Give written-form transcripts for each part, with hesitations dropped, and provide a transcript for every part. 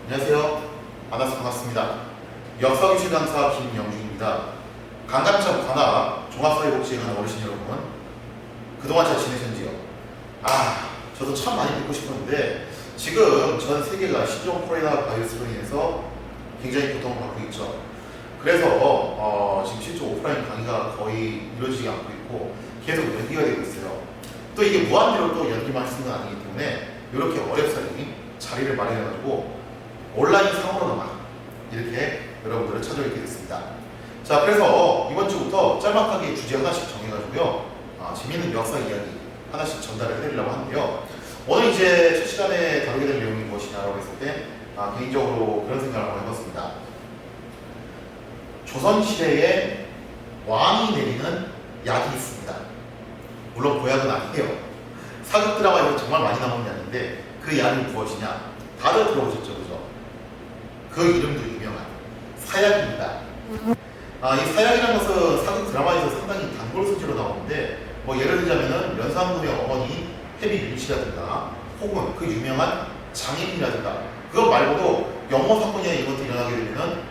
안녕하세요. 반갑습니다. 역사교실 강사 김영준입니다. 강감점 관악 종합사회복지에 관한 어르신 여러분, 그동안 잘 지내셨는지요? 저도 참 많이 뵙고 싶었는데 지금 전 세계가 신종 코로나 바이러스로 인해서 굉장히 고통을 받고 있죠. 그래서 지금 실제 오프라인 강의가 거의 이루어지지 않고 있고 계속 연기가 되고 있어요. 또 이게 무한대로 또 연기만 쓰는 건 아니기 때문에 이렇게 어렵사리 자리를 마련해가지고 온라인 상으로나마 이렇게 여러분들을 찾아뵙게 됐습니다. 자, 그래서 이번 주부터 짤막하게 주제 하나씩 정해가지고요, 재미있는 역사 이야기 하나씩 전달을 해드리려고 하는데요. 오늘 이제 첫 시간에 다루게 될 내용이 무엇이냐라고 했을 때 개인적으로 그런 생각을 한번 해봤습니다. 조선시대에 왕이 내리는 약이 있습니다. 물론 보약은 아니에요. 사극 드라마에서 정말 많이 나오는 약인데 그 약이 무엇이냐? 다들 들어보셨죠, 그죠? 그 이름도 유명한 사약입니다. 이 사약이라는 것은 사극 드라마에서 상당히 단골 소재로 나오는데, 예를 들자면은 연산군의 어머니 해비 윤씨라든가 혹은 그 유명한 장애인이라든가, 그것 말고도 영모 사건이나 이런 것들이 일어나게 되면은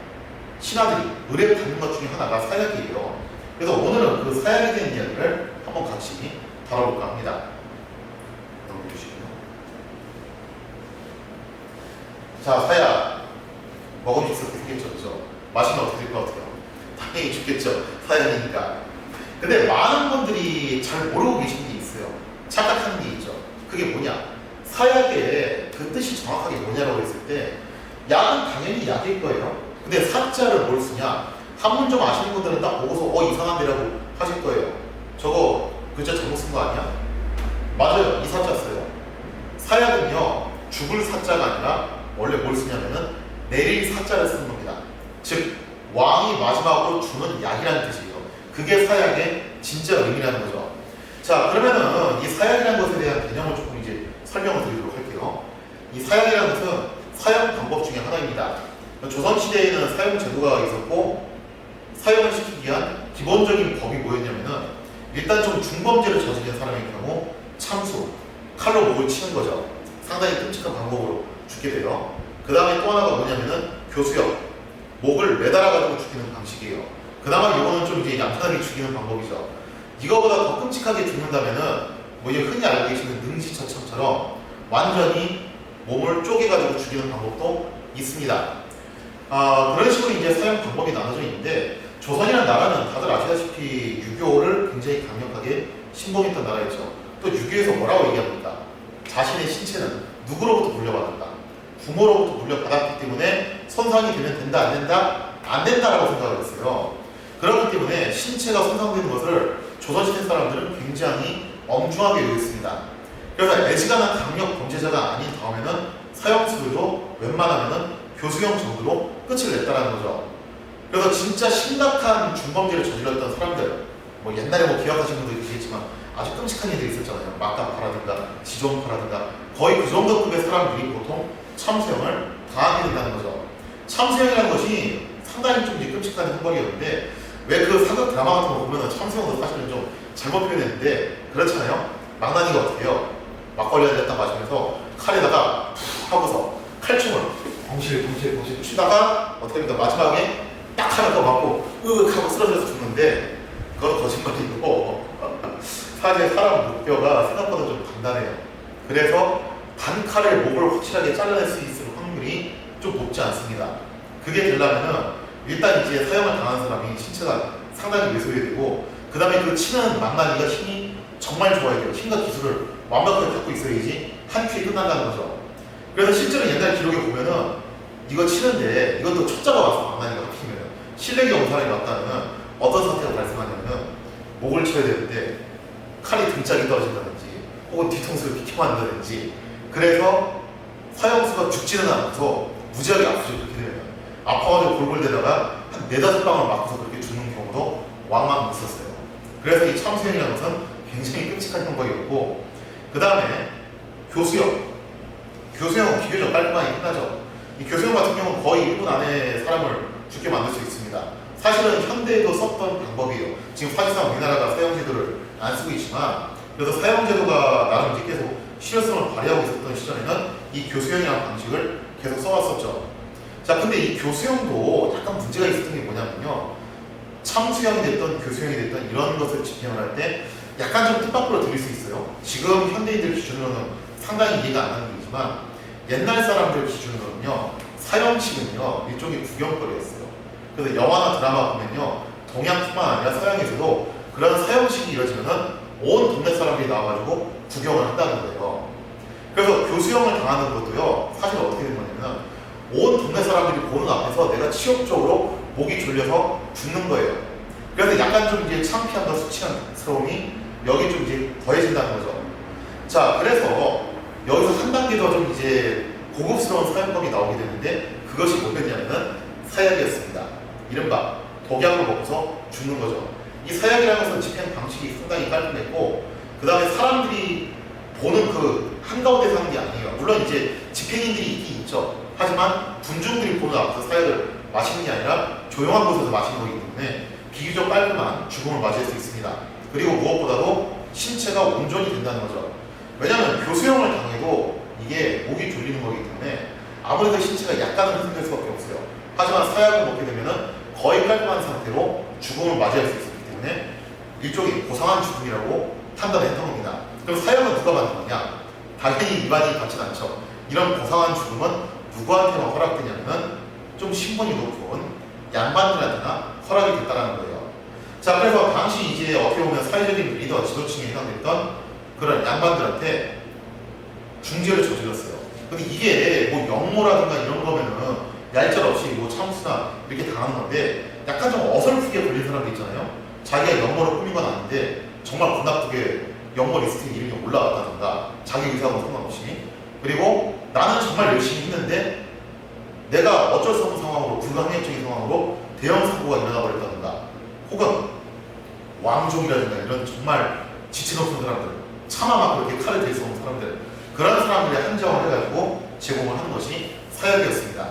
신하들이 의뢰 받는 것 중에 하나가 사약이에요. 그래서 오늘은 그 사약에 대한 이야기를 한번 같이 다뤄볼까 합니다. 넘겨주시고요. 자, 사약 먹음직스럽게 생겼죠, 그죠? 맛은 어떻게 될 것 같아요? 당연히 좋겠죠, 사약이니까. 근데 많은 분들이 잘 모르고 계신 게 있어요. 착각하는 게 있죠. 그게 뭐냐? 사약의 그 뜻이 정확하게 뭐냐라고 했을 때, 약은 당연히 약일 거예요. 근데 사자를 뭘 쓰냐? 한문 좀 아시는 분들은 딱 보고서 이상한데라고 하실 거예요. 저거 글자 잘못 쓴 거 아니야? 맞아요. 이 사자 써요. 사약은요, 죽을 사자가 아니라 원래 뭘 쓰냐면은 내릴 사자를 쓰는 겁니다. 즉 왕이 마지막으로 주는 약이라는 뜻이에요. 그게 사약의 진짜 의미라는 거죠. 자, 그러면은 이 사약이라는 것에 대한 개념을 조금 이제 설명을 드리도록 할게요. 이 사약이라는 것은 사용 방법 중에 하나입니다. 조선시대에는 사용 제도가 있었고, 사용을 시키기 위한 기본적인 법이 뭐였냐면은, 일단 좀 중범죄를 저지른 사람의 경우 참수, 칼로 목을 치는 거죠. 상당히 끔찍한 방법으로 죽게 돼요. 그 다음에 또 하나가 뭐냐면은 교수역, 목을 매달아가지고 죽이는 방식이에요. 그나마 이거는 좀 이제 얌전하게 죽이는 방법이죠. 이거보다 더 끔찍하게 죽는다면은 이제 흔히 알고 계시는 능지처참처럼 완전히 몸을 쪼개가지고 죽이는 방법도 있습니다. 그런 식으로 이제 사용 방법이 나눠져 있는데, 조선이라는 나라는 다들 아시다시피 유교를 굉장히 강력하게 신봉했던 나라였죠. 또 유교에서 뭐라고 얘기합니까? 자신의 신체는 누구로부터 물려받았다? 부모로부터 물려받았기 때문에 손상이 되면 된다, 안 된다? 안 된다라고 생각을 했어요. 그렇기 때문에 신체가 손상되는 것을 조선시대 사람들은 굉장히 엄중하게 여겼습니다. 그래서 애지간한 강력 범죄자가 아닌 다음에는 사형수들도 웬만하면은 교수형 정도로 끝을 냈다라는 거죠. 그래서 진짜 심각한 중범죄를 저질렀던 사람들, 옛날에 기억하시는 분들이 계시겠지만 아주 끔찍한 일들이 있었잖아요. 막가파라든가 지존파라든가 거의 그 정도 급의 사람들이 보통 참수형을 당하게 된다는 거죠. 참수형이라는 것이 상당히 좀 끔찍한 형벌이었는데, 왜 그 사극 드라마 같은 거 보면은 참수형도 사실은 좀 잘못 표현했는데 그렇잖아요. 망나니가 어떻게 해요? 막걸리 한 잔 딱 마시면서 칼에다가 푹 하고서 칼춤을 동시에 치다가 어떻게 됩니까? 마지막에 딱 하나 더 맞고 으윽 하고 쓰러져서 죽는데, 그건 거짓말이고 사실 사람 목뼈가 생각보다 좀 단단해요. 그래서 단칼에 목을 확실하게 잘라낼 수 있을 확률이 좀 높지 않습니다. 그게 되려면은 일단 이제 사형을 당한 사람이 신체가 상당히 왜소해야 되고, 그 다음에 그 치는 망나니가 힘이 정말 좋아야 돼요. 힘과 기술을 완벽하게 갖고 있어야지 한 큐에 끝난다는 거죠. 그래서 실제로 옛날 기록에 보면은 이거 치는데, 이것도 초짜가 와서 망나니가 합히면 실력이 없는 사람이 왔다면 어떤 사태가 발생하냐면은 목을 쳐야 되는데 칼이 등짝이 떨어진다든지 혹은 뒤통수를 비켜 만든다든지, 그래서 사형수가 죽지는 않아서 무지하게 아프죠. 그렇게 되면 아파가지고 골골대다가 한 4-5방을 맞고서 그렇게 죽는 경우도 왕왕 있었어요. 그래서 이 참수형이라는 것은 굉장히 끔찍한 형벌이었고, 그 다음에 교수형은 비교적 깔끔하게 끝나죠. 이 교수형 같은 경우는 거의 1분 안에 사람을 죽게 만들 수 있습니다. 사실은 현대에도 썼던 방법이에요. 지금 사실상 우리나라가 사형제도를 안 쓰고 있지만, 그래서 사형제도가 나름 이제 계속 실효성을 발휘하고 있었던 시절에는 이 교수형이라는 방식을 계속 써왔었죠. 자, 근데 이 교수형도 약간 문제가 있었던 게 뭐냐면요. 참수형이 됐던 교수형이 됐던 이런 것을 집행을 할 때 약간 좀 뜻밖으로 들릴 수 있어요. 지금 현대인들 기준으로는 상당히 이해가 안 가는 얘기지만 옛날 사람들 기준으로는요. 사형식은요. 일종의 구경거리였어요. 그래서 영화나 드라마 보면요. 동양뿐만 아니라 서양에서도 그런 사형식이 이루어지면은 온 동네 사람들이 나와가지고 구경을 한다는 거예요. 그래서 교수형을 당하는 것도요. 사실 어떻게 된 거냐면 온 동네 사람들이 보는 앞에서 내가 치욕적으로 목이 졸려서 죽는 거예요. 그래서 약간 좀 이제 창피함과 수치스러움이 여기 좀 이제 더해진다는 거죠. 자, 그래서 여기서 한 단계 더 좀 이제 고급스러운 사형법이 나오게 되는데 그것이 뭐였냐면은 사약이었습니다. 이른바 독약을 먹어서 죽는 거죠. 이 사약이라는 것은 집행 방식이 상당히 깔끔했고 그 다음에 사람들이 보는 그 한가운데 사는 게 아니에요. 물론 이제 집행인들이 있긴 있죠. 하지만 군중들이 보는 앞에서 사약을 마시는 게 아니라 조용한 곳에서 마시는 거기 때문에 비교적 깔끔한 죽음을 맞이할 수 있습니다. 그리고 무엇보다도 신체가 온전히 된다는 거죠. 왜냐하면 교수형을 당해도 이게 목이 졸리는 거기 때문에 아무래도 신체가 약간은 흔들 수밖에 없어요. 하지만 사약을 먹게 되면 거의 깔끔한 상태로 죽음을 맞이할 수 있기 때문에 일종의 고상한 죽음이라고 판단했던 겁니다. 그럼 사약은 누가 만든 거냐? 당연히 일반인이 받지는 않죠. 이런 고상한 죽음은 누구한테만 허락되냐면 좀 신분이 높은 양반들한테나 허락이 됐다는 거예요. 자, 그래서 당시 이제 어떻게 보면 사회적인 리더, 지도층에 해당됐던 그런 양반들한테 중죄를 저질렀어요. 근데 이게 뭐 영모라든가 이런 거면은 얄짤없이 뭐 참수나 이렇게 당하는 건데 약간 좀 어설프게 걸린 사람들 있잖아요. 자기가 영모를 꾸민 건 아닌데 정말 고나쁘게 영모 리스트에 이름이 올라갔다든가 자기 의사하고 상관없이 그리고 나는 정말 열심히 했는데 내가 어쩔 수 없는 상황으로 불가항력적인 상황으로 대형 사고가 일어나 버렸다든가 혹은 왕족이라든가 이런 정말 지체 높은 사람들 차마 막 그렇게 칼을 들 수 없는 사람들 그런 사람들의 한정을 해가지고 제공을 하는 것이 사약이었습니다.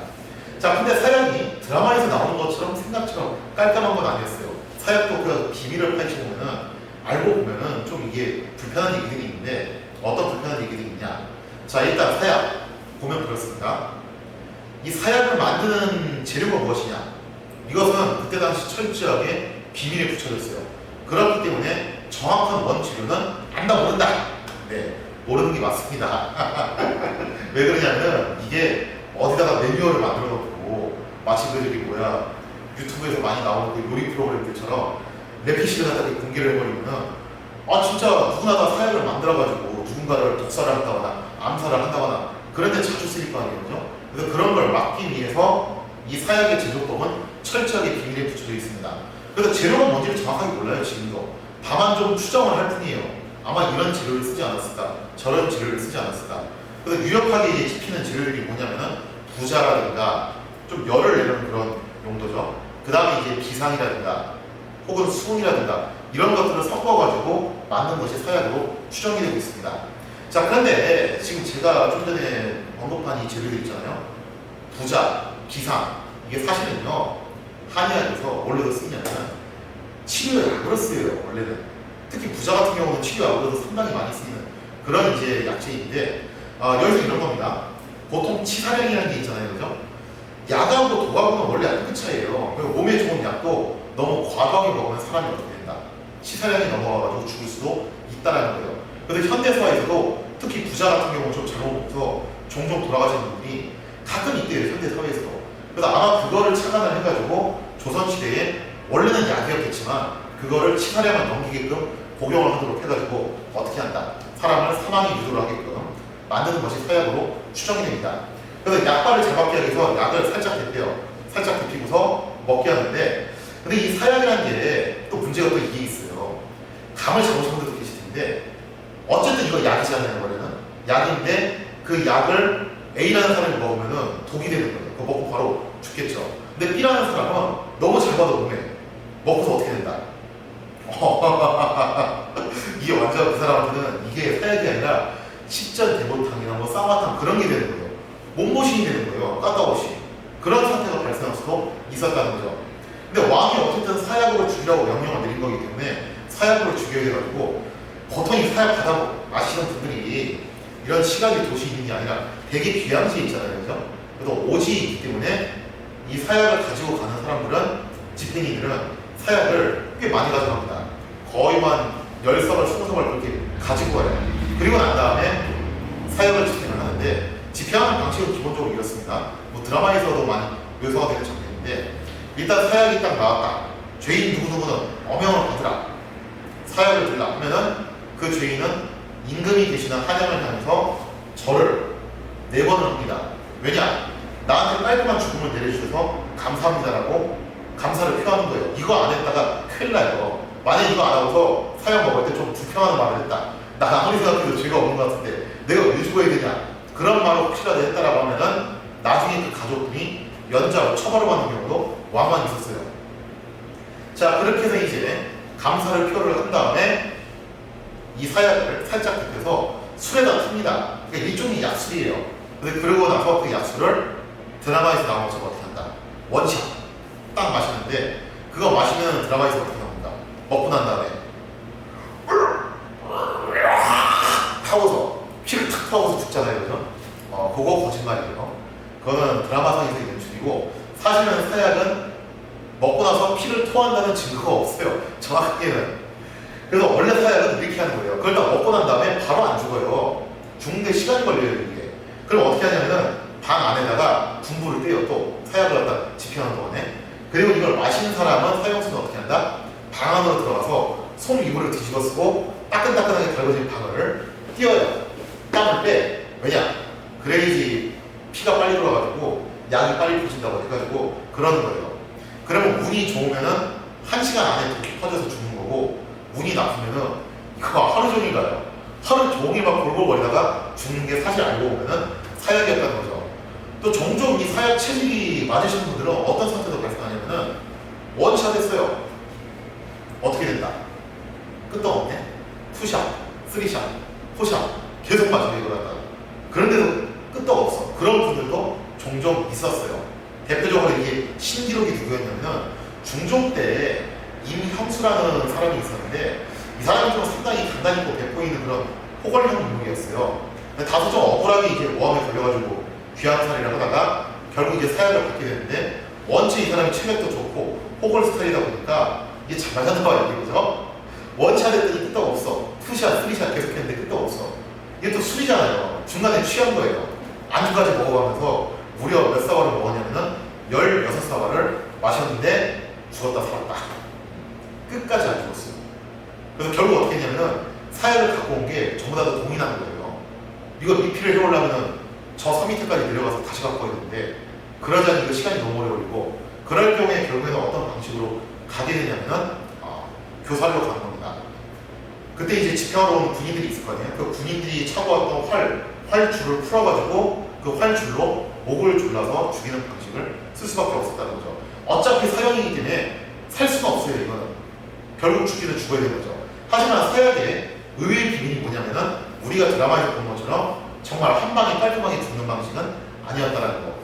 자, 근데 사약이 드라마에서 나오는 것처럼 생각처럼 깔끔한 건 아니었어요. 사약도 그 비밀을 파헤쳐보면은 알고 보면은 좀 이게 불편한 얘기들이 있는데 어떤 불편한 얘기들이 있냐. 자, 일단 사약 보면 그렇습니다. 이 사약을 만드는 재료가 무엇이냐? 이것은 그때 당시 철저하게 비밀에 붙여졌어요. 그렇기 때문에 정확한 원재료는 안다 모른다. 네, 모르는 게 맞습니다. 왜 그러냐면 이게 어디다가 매뉴얼을 만들어 놓고 마치 그 저기 뭐야 유튜브에서 많이 나오는 그 요리 프로그램들처럼 레시피를 갖다가 공개를 해버리면은 아 진짜 누구나 다 사약을 만들어가지고 누군가를 독살을 한다거나 암살을 한다거나 그런데 자주 쓰일 거 아니에요. 그래서 그런 걸 막기 위해서 이 사약의 제조법은 철저하게 비밀에 붙여져 있습니다. 그래서 재료가 뭔지를 정확하게 몰라요 지금도. 다만 좀 추정을 할 뿐이에요. 아마 이런 재료를 쓰지 않았을까 저런 재료를 쓰지 않았을까. 그래서 유력하게 집히는 재료들이 뭐냐면은 부자라든가 좀 열을 내는 그런 용도죠. 그 다음에 이제 비상이라든가 혹은 수은이라든가 이런 것들을 섞어가지고 만든 것이 사약으로 추정이 되고 있습니다. 자, 그런데 지금 제가 좀 전에 언급한 이 재료들 있잖아요. 부자, 비상 이게 사실은요 한의학에서 원래도 쓰냐면 치료약으로 쓰여요. 원래는 특히 부자 같은 경우는 치료약으로도 상당히 많이 쓰이는 그런 이제 약재인데 여기서 이런 겁니다. 보통 치사량이라는 게 있잖아요, 그죠? 약하고 독하고는 원래 안 큰 차이예요. 그리고 몸에 좋은 약도 너무 과도하게 먹으면 사람이 어떻게 된다? 치사량이 넘어가가지고 죽을 수도 있다라는 거예요. 그런데 현대사회에서도 특히 부자 같은 경우는 좀 잘못 먹어서 종종 돌아가시는 분들이 가끔 있대요, 현대사회에서도. 그래서 아마 그거를 착안을 해가지고 조선시대에 원래는 약이었겠지만 그거를 치사량을 넘기게끔 복용을 하도록 해가지고 어떻게 한다? 사람을 사망에 유도를 하게끔 만드는 것이 사약으로 추정이 됩니다. 그래서 약발을 잘 먹기 위해서 약을 살짝 데펴요. 살짝 데피고서 먹게 하는데 근데 이 사약이라는 게 또 문제가 또 이게 있어요. 감을 잡으신 분들도 계실 텐데 어쨌든 이거 약이잖아요. 원래는 약인데 그 약을 A라는 사람이 먹으면 독이 되는 거예요. 그거 먹고 바로 죽겠죠. 근데 B라는 사람은 너무 잘 받아 몸에 먹고서 어떻게 된다? 이게 완전 그 사람한테는 이게 사약이 아니라 십전 대보탕이나 뭐 쌍화탕 그런 게 되는 거예요. 몸보신이 되는 거예요. 까까오시. 그런 사태가 발생할 수도 있었다는 거죠. 근데 왕이 어쨌든 사약으로 죽이라고 명령을 내린 거기 때문에 사약으로 죽여야 돼가지고 보통 이 사약 받아 마시는 분들이 이런 시각이 도시 있는 게 아니라 되게 귀향지에 있잖아요. 그죠? 그래도 오지 있기 때문에 이 사약을 가지고 가는 사람들은, 집행인들은 사약을 꽤 많이 가져갑니다. 거의 한 10석을 20석을 그렇게 가지고 가요. 그리고 난 다음에 사약을 집행을 하는데, 집행하는 방식은 기본적으로 이렇습니다. 뭐 드라마에서도 많이 묘사가 되는 장면인데, 일단 사약이 딱 나왔다. 죄인 누구누구는 어명을 받으라. 사약을 들라 하면은 그 죄인은 임금이 계시는 한양을 향해서 절을 4번을 합니다. 왜냐? 나한테 깔끔한 죽음을 내려주셔서 감사합니다라고 감사를 표하는 거예요. 이거 안 했다가 큰일 나요. 만약 이거 안 하고서 사약 먹을 때 좀 불평하는 말을 했다. 나 아무리 생각해도 죄가 없는 것 같은데 내가 왜 죽어야 되냐? 그런 말을 혹시라도 했다라고 하면은 나중에 그 가족분이 연좌로 처벌을 받는 경우도 왕왕 있었어요. 자, 그렇게 해서 이제 감사를 표를 한 다음에 이 사약을 살짝 데펴서 술에다 풉니다. 그러니까 일종의 약술이에요. 근데 그러고 나서 그 약술을 드라마에서 나온 것처럼 어떻게 한다? 원샷 딱 마시는데, 그거 마시면 드라마에서 어떻게 합니까? 먹고 난 다음에 타고서 피를 탁 타고서 죽잖아요, 그죠? 그거 거짓말이에요. 그거는 드라마상에서 연출이고, 사실은 사약은 먹고 나서 피를 토한다는 증거가 없어요, 정확하게는. 그래서 원래 사약은 이렇게 하는 거예요. 그걸 다 먹고 난 다음에 바로 안 죽어요. 죽는데 시간이 걸려요, 이게. 그럼 어떻게 하냐면은 방 안에다가 분부를 떼요. 또 사약을 갖다 집행하는 동안에. 그리고 이걸 마시는 사람은 사형수는 어떻게 한다? 방 안으로 들어가서 손 이불을 뒤집어 쓰고 따끈따끈하게 달궈진 방을 띄어요. 땀을 빼. 왜냐? 그래야지 피가 빨리 돌아가지고 약이 빨리 퍼진다고 해가지고 그러는 거예요. 그러면 운이 좋으면은 1시간 안에 그렇게 퍼져서 죽는 거고, 운이 나쁘면은 이거 하루 종일 가요. 하루 종일 막 골골거리다가 죽는 게 사실 알고 보면은 사약이었다는 거죠. 또 종종 이 사약 체질이 맞으시는 분들은 어떤 상태도 발생하냐면은 원샷 했어요. 어떻게 된다? 끄떡없네? 투샷, 쓰리샷, 포샷 계속 맞아요, 이걸 갖다가. 그런데도 끄떡없어. 그런 분들도 종종 있었어요. 대표적으로 이게 신기록이 누구였냐면 중종 때 임형수라는 사람이 있었는데, 이 사람이 좀 상당히 단단 있고 배포 있는 그런 호걸형 인물이었어요. 근데 다소 좀 억울하게 이제 모함에 걸려가지고 귀환살이를 하다가 결국 이제 사약을 받게 되는데, 원체 이 사람이 체력도 좋고 호걸 스타일이다 보니까 이게 잘 맞았나 봐요, 이게, 그죠? 원샷 했더니 끄떡 없어. 투샷, 쓰리샷 계속 했는데 끄떡 없어. 이게 또 술이잖아요. 중간에 취한 거예요. 안주까지 먹어가면서 무려 몇 사발을 먹었냐면은 16사발을 마셨는데 죽었다 살았다. 끝까지 안 죽었어요. 그래서 결국 어떻게 했냐면은 사약을 갖고 온 게 전부 다 동인한 거예요. 이거 리필을 해오려면은 저 3m까지 내려가서 다시 갖고 와야 되는데, 그러지 않으면 이거 시간이 너무 오래 걸리고, 그럴 경우에 결국에는 어떤 방식으로 가게 되냐면은 교살로 가는 겁니다. 그때 이제 집행하러 온 군인들이 있을 거 아니에요. 그 군인들이 차고 왔던 활줄을 풀어가지고 그 활줄로 목을 졸라서 죽이는 방식을 쓸 수밖에 없었다는 거죠. 어차피 사형이기 때문에 살 수가 없어요, 이거는. 결국 죽기는 죽어야 되는 거죠. 하지만 사약의 의외의 비밀이 뭐냐면은 우리가 드라마에서 본 것처럼 정말 한 방에 깔끔하게 죽는 방식은 아니었다는 거.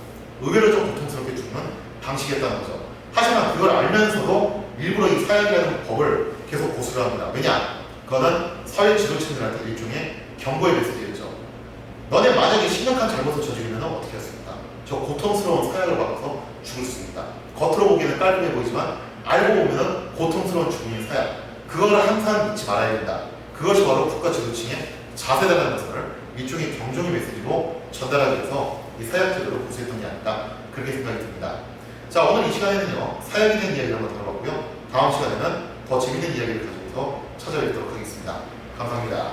의외로 좀 고통스럽게 죽는 방식이었다는 거죠. 하지만 그걸 알면서도 일부러 이 사약이라는 법을 계속 고수를 합니다. 왜냐? 그거는 사회 지도층들한테 일종의 경고의 메시지였죠. 너네 만약에 심각한 잘못을 저지르면 어떻게 했습니까? 저 고통스러운 사약을 받아서 죽을 수 있다. 겉으로 보기에는 깔끔해 보이지만 알고 보면 고통스러운 죽음의 사약. 그거를 항상 잊지 말아야 된다. 그것이 바로 국가 지도층의 자세라는 것을 일종의 경종의 메시지로 전달하기 위해서 이 사약 제도를 고수했던 게 아닐까, 그렇게 생각이 듭니다. 자, 오늘 이 시간에는요, 사약에 대한 이야기를 한번 다뤄봤고요. 다음 시간에는 더 재밌는 이야기를 가지고서 찾아뵙도록 하겠습니다. 감사합니다.